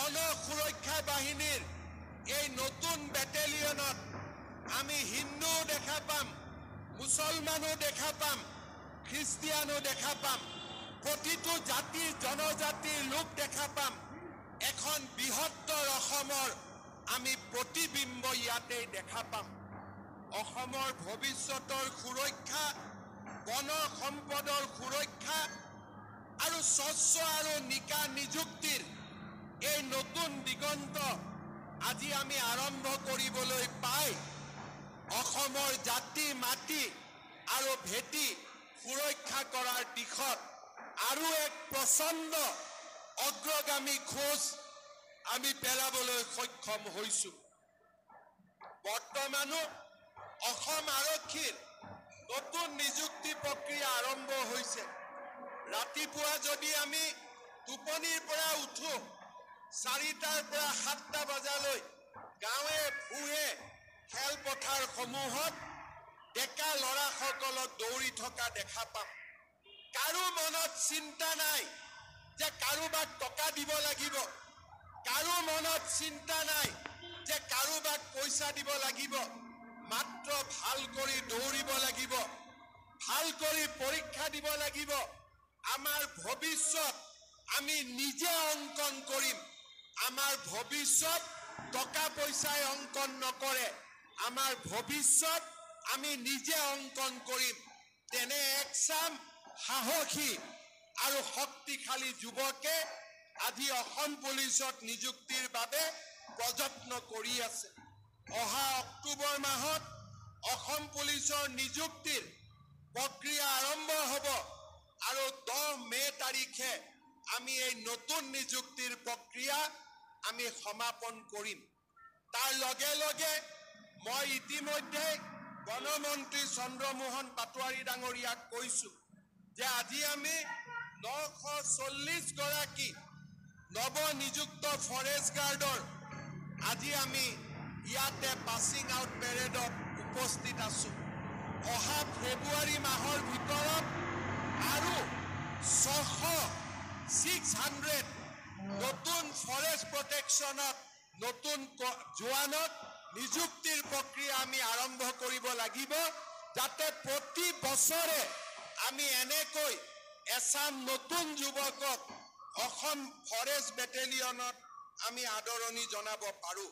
বন সুৰক্ষা বাহিনীৰ এই নতুন বেটেলিয়নত আমি হিন্দু দেখা পাম, মুছলমানো দেখা পাম, খ্ৰীষ্টিয়ানো দেখা পাম, প্ৰতিটো জাতি জনজাতিৰ লোক দেখা পাম। এখন বৃহত্তৰ অসমৰ আমি প্ৰতিবিম্ব ইয়াতেই দেখা পাম। অসমৰ ভৱিষ্যতৰ সুৰক্ষা, বন সম্পদৰ সুৰক্ষা আৰু স্বচ্ছ আৰু নিকা নিযুক্তিৰ এই নতুন দিগন্ত আজি আমি আৰম্ভ কৰিবলৈ পাই অসমৰ জাতি মাটি আৰু ভেটি সুৰক্ষা কৰাৰ দিশত আৰু এক প্ৰচণ্ড অগ্ৰগামী খোজ আমি পেলাবলৈ সক্ষম হৈছোঁ। বৰ্তমানো অসম আৰক্ষীৰ নতুন নিযুক্তি প্ৰক্ৰিয়া আৰম্ভ হৈছে। ৰাতিপুৱা যদি আমি টোপনিৰ পৰা উঠোঁ, 4টাৰ পৰা 7টা বজালৈ গাঁৱে ভূঞে খেলপথাৰসমূহত ডেকা ল'ৰাসকলক দৌৰি থকা দেখা পাম। কাৰো মনত চিন্তা নাই যে কাৰোবাক টকা দিব লাগিব, কাৰো মনত চিন্তা নাই যে কাৰোবাক পইচা দিব লাগিব। মাত্ৰ ভাল কৰি দৌৰিব লাগিব, ভাল কৰি পৰীক্ষা দিব লাগিব। আমাৰ ভৱিষ্যত আমি নিজে অংকন কৰিম। আমাৰ ভৱিষ্যত টকা পইচাই অংকন নকৰে, আমাৰ ভৱিষ্যত আমি নিজে অংকন কৰিম। তেনে একচাম সাহসী আৰু শক্তিশালী যুৱকে আজি অসম পুলিচত নিযুক্তিৰ বাবে প্ৰযত্ন কৰি আছে। অহা অক্টোবৰ মাহত অসম পুলিচৰ নিযুক্তিৰ প্ৰক্ৰিয়া আৰম্ভ হ'ব আৰু 10 মে তাৰিখে আমি এই নতুন নিযুক্তিৰ প্ৰক্ৰিয়া আমি সমাপন কৰিম। তাৰ লগে লগে মই ইতিমধ্যে বনমন্ত্ৰী চন্দ্ৰমোহন পাটোৱাৰী ডাঙৰীয়াক কৈছোঁ যে আজি আমি 940 গৰাকী নৱনিযুক্ত ফৰেষ্ট গাৰ্ডৰ আজি আমি ইয়াতে পাছিং আউট পেৰেডত উপস্থিত আছোঁ। অহা ফেব্ৰুৱাৰী মাহৰ ভিতৰত আৰু 600 নতুন ফৰেষ্ট প্ৰটেকশ্যনত নতুন জোৱানত নিযুক্তিৰ প্ৰক্ৰিয়া আমি আৰম্ভ কৰিব লাগিব, যাতে প্ৰতি বছৰে আমি এনেকৈ এচাম নতুন যুৱকক অসম ফৰেষ্ট বেটেলিয়নত আমি আদৰণি জনাব পাৰোঁ।